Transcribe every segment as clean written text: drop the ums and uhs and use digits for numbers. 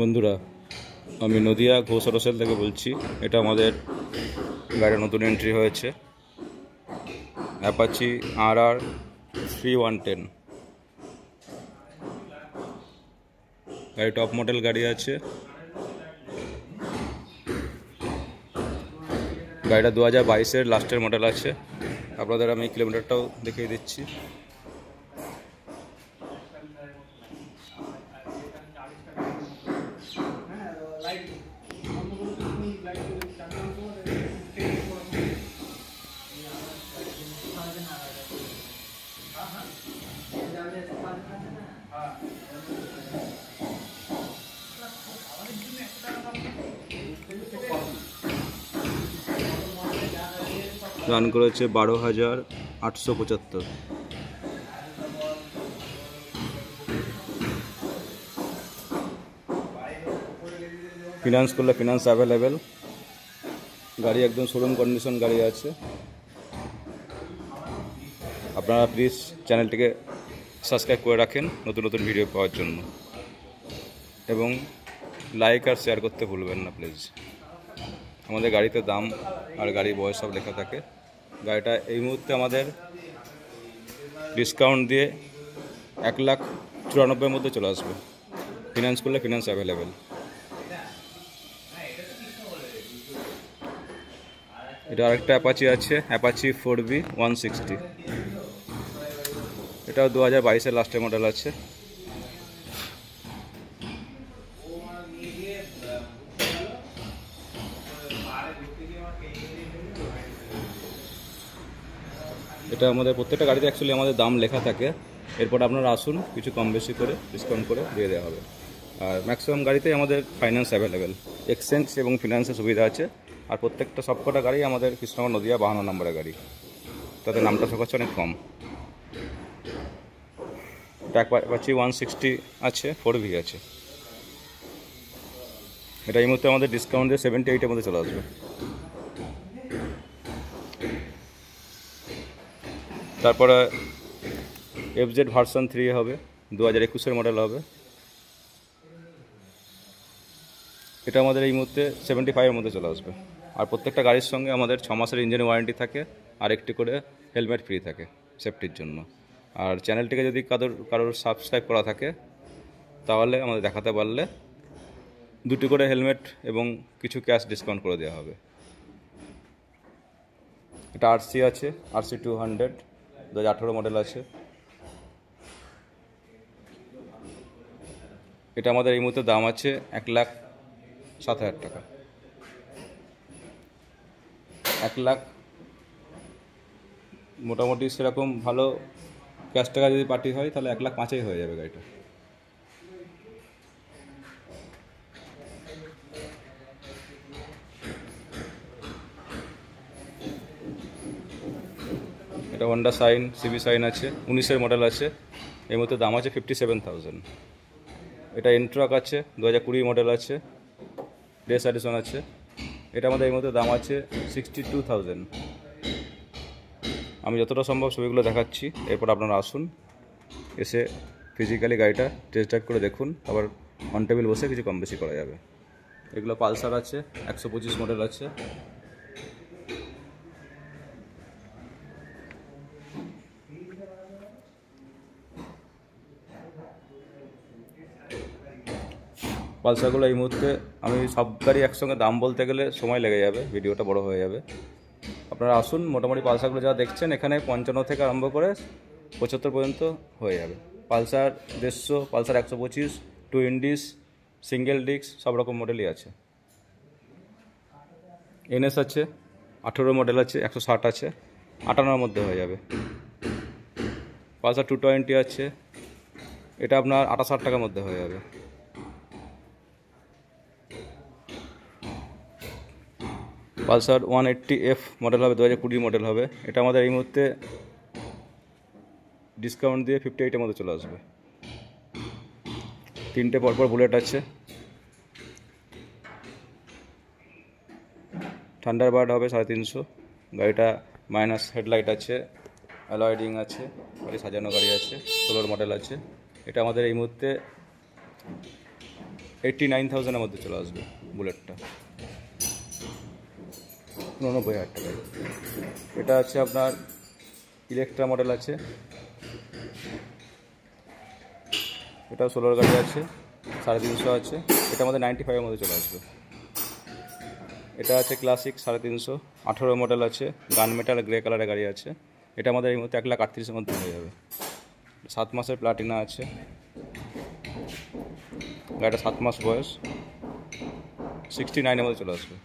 বন্ধুরা, আমি নদিয়া ঘোষ অটোসেল থেকে বলছি। এটা আমাদের গাড়ির নতুন এন্ট্রি হয়েছে, অ্যাপাচি RR 3110। গাড়ি টপ মডেল গাড়ি আছে। গাড়িটা 2022-এর লাস্টের মডেল আছে। আপনাদের আমি কিলোমিটারটাও দেখিয়ে দিচ্ছি। রান করেছে 12,875। ফিনান্স করলে ফিনান্স অ্যাভেলেবেল। গাড়ি একদম শোরুম কন্ডিশন গাড়ি আছে। আপনারা প্লিজ চ্যানেলটিকে সাবস্ক্রাইব করে রাখেন নতুন নতুন ভিডিও পাওয়ার জন্য, এবং লাইক আর শেয়ার করতে ভুলবেন না প্লিজ। আমাদের গাড়িতে দাম আর গাড়ির বয়স সব লেখা থাকে। গাড়িটা এই মুহূর্তে আমাদের ডিসকাউন্ট দিয়ে 1,94,000 মধ্যে চলে আসবে। ফিনান্স করলে ফিনান্স অ্যাভেলেবেল। এটা আরেকটা অ্যাপাচি আছে, অ্যাপাচি 4B 160। এটাও 2022-এর লাস্টের মডেল আছে। এটা আমাদের প্রত্যেকটা গাড়িতে অ্যাকচুয়ালি আমাদের দাম লেখা থাকে। এরপর আপনারা আসুন, কিছু কম বেশি করে ডিসকাউন্ট করে দিয়ে দেওয়া হবে। আর ম্যাক্সিমাম গাড়িতেই আমাদের ফাইন্যান্স অ্যাভেলেবেল, এক্সচেঞ্জ এবং ফিনান্সের সুবিধা আছে। আর প্রত্যেকটা সবকটা গাড়ি আমাদের কৃষ্ণনগর নদিয়া 52 নম্বরের গাড়ি, তাদের নামটা সকাচ্ছে অনেক কম। এটা অ্যাপাচি 160 আছে, 4B আছে। এটা এই মুহূর্তে আমাদের ডিসকাউন্ট দিয়ে 78-এর মধ্যে চলে আসবে। তারপরে FZ ভার্সন 3 হবে, 2021-এর মডেল হবে। এটা আমাদের এই মুহূর্তে 75-এর মধ্যে চলে আসবে। আর প্রত্যেকটা গাড়ির সঙ্গে আমাদের 6 মাসের ইঞ্জিন ওয়ারেন্টি থাকে, আর একটি করে হেলমেট ফ্রি থাকে সেফটির জন্য। আর চ্যানেলটিকে যদি কারোর সাবস্ক্রাইব করা থাকে, তাহলে আমাদের দেখাতে পারলে 2টি করে হেলমেট এবং কিছু ক্যাশ ডিসকাউন্ট করে দেওয়া হবে। এটা RC আছে, RC 200 2018 মডেল আছে। এটা আমাদের এই মুহূর্তে দাম আছে 1,07,000 টাকা। 1 লাখ মোটামুটি সেরকম ভালো ক্যাশ টাকা যদি পার্টি হয়, তাহলে 1,05,000 হয়ে যাবে গাড়িটা। এটা হন্ডা সাইন CB সাইন আছে, 19-এর মডেল আছে। এই মুহূর্তে দাম আছে 57,000। এটা এন্ট্রাক আছে, 2020 মডেল আছে, রেস এডিশন আছে। এটা আমাদের এই মুহূর্তে দাম আছে 62,000। আমি যতটা সম্ভব ছবিগুলো দেখাচ্ছি, এরপর আপনারা আসুন, এসে ফিজিক্যালি গাড়িটা টেস্ট ড্রাইভ করে দেখুন, আবার অন টেবিল বসে কিছু কম বেশি করা যাবে। এগুলো পালসার আছে, 125 মডেল আছে। পালসারগুলো এই মুহূর্তে আমি সব গাড়ি একসঙ্গে দাম বলতে গেলে সময় লেগে যাবে, ভিডিওটা বড় হয়ে যাবে। আপনারা আসুন, মোটামুটি পালসারগুলো যা দেখছেন এখানে 55 থেকে আরম্ভ করে 75 পর্যন্ত হয়ে যাবে। Pulsar 150, Pulsar 125, 2 Indies, single disc, সব রকম মডেলই আছে। NS আছে, 18 মডেল আছে, 160 আছে, 58-এর মধ্যে হয়ে যাবে। পালসার 220 আছে, এটা আপনার 68 টাকার মধ্যে হয়ে যাবে। পালসার 180F মডেল হবে, 2020 মডেল হবে। এটা আমাদের এই মুহূর্তে ডিসকাউন্ট দিয়ে 58-এর মধ্যে চলে আসবে। 3টে পরপর বুলেট আছে। থান্ডারবার্ড হবে 350। গাড়িটা মাইনাস হেডলাইট আছে, অ্যালয় রিং আছে, গাড়ি সাজানো গাড়ি আছে, 16 মডেল আছে। এটা আমাদের এই মুহূর্তে 89,000-এর মধ্যে চলে আসবে বুলেটটা, 89,000 টাকায়। এটা আছে আপনার ইলেকট্রা মডেল আছে, এটা 16 গাড়ি আছে, 350 আছে। এটা আমাদের 95-এর মধ্যে চলে আসবে। এটা আছে ক্লাসিক 350, 18 মডেল আছে, গান মেটাল গ্রে কালারের গাড়ি আছে। এটা আমাদের এই মুহূর্তে 1,38,000-এর মধ্যে হয়ে যাবে। 7 মাসের প্লাটিনা আছে, গাড়িটা 7 মাস বয়স, 69-এর মধ্যে চলে আসবে।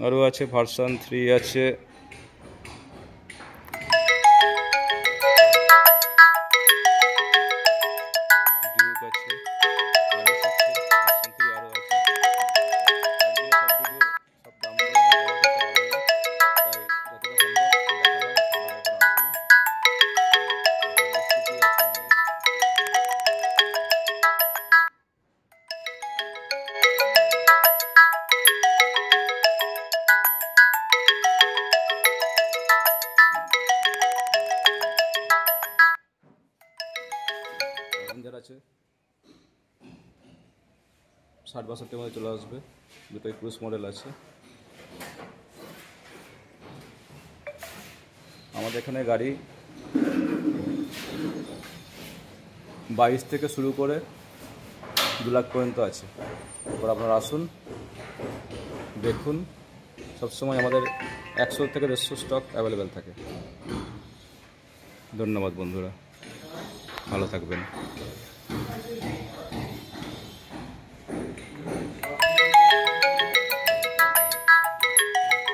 আরও আছে ভার্সন 3 আছে, ডিউক আছে, আরএস আছে, ভার্সন 3 আরও আছে। একদিনে সব ভিডিও সব দামগুলো আমি কভার করতে পারবো না, তাই যতটা সম্ভব দেখালাম। আপনারা এবার আসুন। স্কুটি আছে আমাদের। রেঞ্জার আছে, 60-62-এর মধ্যে চলে আসবে। দুটোই ক্রুজ মডেল আছে। আমাদের এখানে গাড়ি 22 থেকে শুরু করে 2 লাখ পর্যন্ত আছে। এবার আপনারা আসুন, দেখুন। সবসময় আমাদের 100 থেকে 150 স্টক অ্যাভেলেবেল থাকে। ধন্যবাদ বন্ধুরা, ভালো থাকবেন।